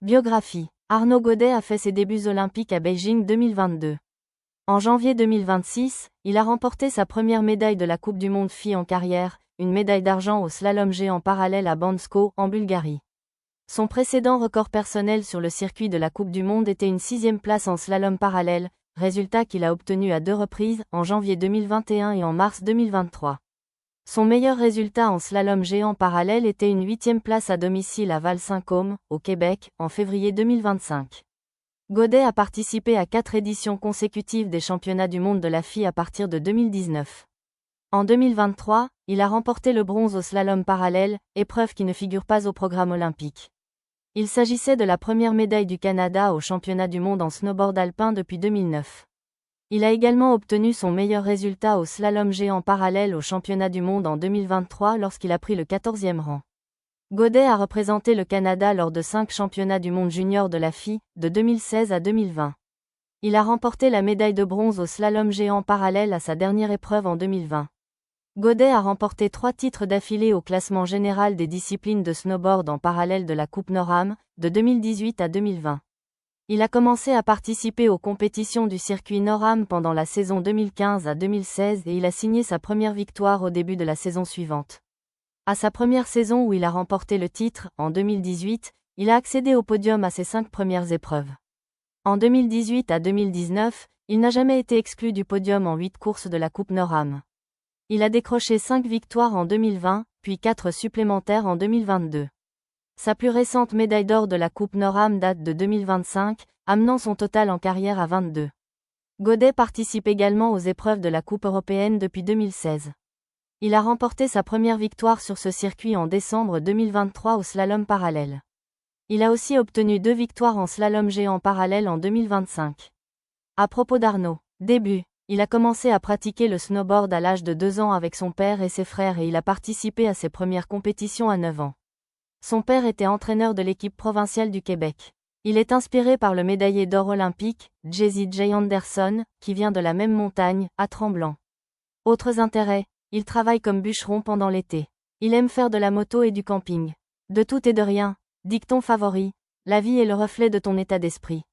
Biographie. Arnaud Goddet a fait ses débuts olympiques à Beijing 2022. En janvier 2026, il a remporté sa première médaille de la Coupe du Monde filles en carrière, une médaille d'argent au slalom géant parallèle à Bansko, en Bulgarie. Son précédent record personnel sur le circuit de la Coupe du Monde était une 6e place en slalom parallèle, résultat qu'il a obtenu à 2 reprises, en janvier 2021 et en mars 2023. Son meilleur résultat en slalom géant parallèle était une 8e place à domicile à Val-Saint-Côme, au Québec, en février 2025. Goddet a participé à 4 éditions consécutives des championnats du monde de la FIA à partir de 2019. En 2023, il a remporté le bronze au slalom parallèle, épreuve qui ne figure pas au programme olympique. Il s'agissait de la première médaille du Canada aux championnats du monde en snowboard alpin depuis 2009. Il a également obtenu son meilleur résultat au slalom géant parallèle aux championnats du monde en 2023 lorsqu'il a pris le 14e rang. Goddet a représenté le Canada lors de 5 championnats du monde junior de la FIA, de 2016 à 2020. Il a remporté la médaille de bronze au slalom géant parallèle à sa dernière épreuve en 2020. Goddet a remporté 3 titres d'affilée au classement général des disciplines de snowboard en parallèle de la Coupe Nor-Am, de 2018 à 2020. Il a commencé à participer aux compétitions du circuit Nor-Am pendant la saison 2015 à 2016 et il a signé sa première victoire au début de la saison suivante. À sa première saison où il a remporté le titre, en 2018, il a accédé au podium à ses 5 premières épreuves. En 2018 à 2019, il n'a jamais été exclu du podium en 8 courses de la Coupe Nor-Am. Il a décroché 5 victoires en 2020, puis 4 supplémentaires en 2022. Sa plus récente médaille d'or de la Coupe Nor-Am date de 2025, amenant son total en carrière à 22. Goddet participe également aux épreuves de la Coupe européenne depuis 2016. Il a remporté sa première victoire sur ce circuit en décembre 2023 au slalom parallèle. Il a aussi obtenu 2 victoires en slalom géant parallèle en 2025. À propos d'Arnaud, début. Il a commencé à pratiquer le snowboard à l'âge de 2 ans avec son père et ses frères et il a participé à ses premières compétitions à 9 ans. Son père était entraîneur de l'équipe provinciale du Québec. Il est inspiré par le médaillé d'or olympique, Jessie J. Anderson, qui vient de la même montagne, à Tremblant. Autres intérêts, il travaille comme bûcheron pendant l'été. Il aime faire de la moto et du camping. De tout et de rien, dicton favori, la vie est le reflet de ton état d'esprit.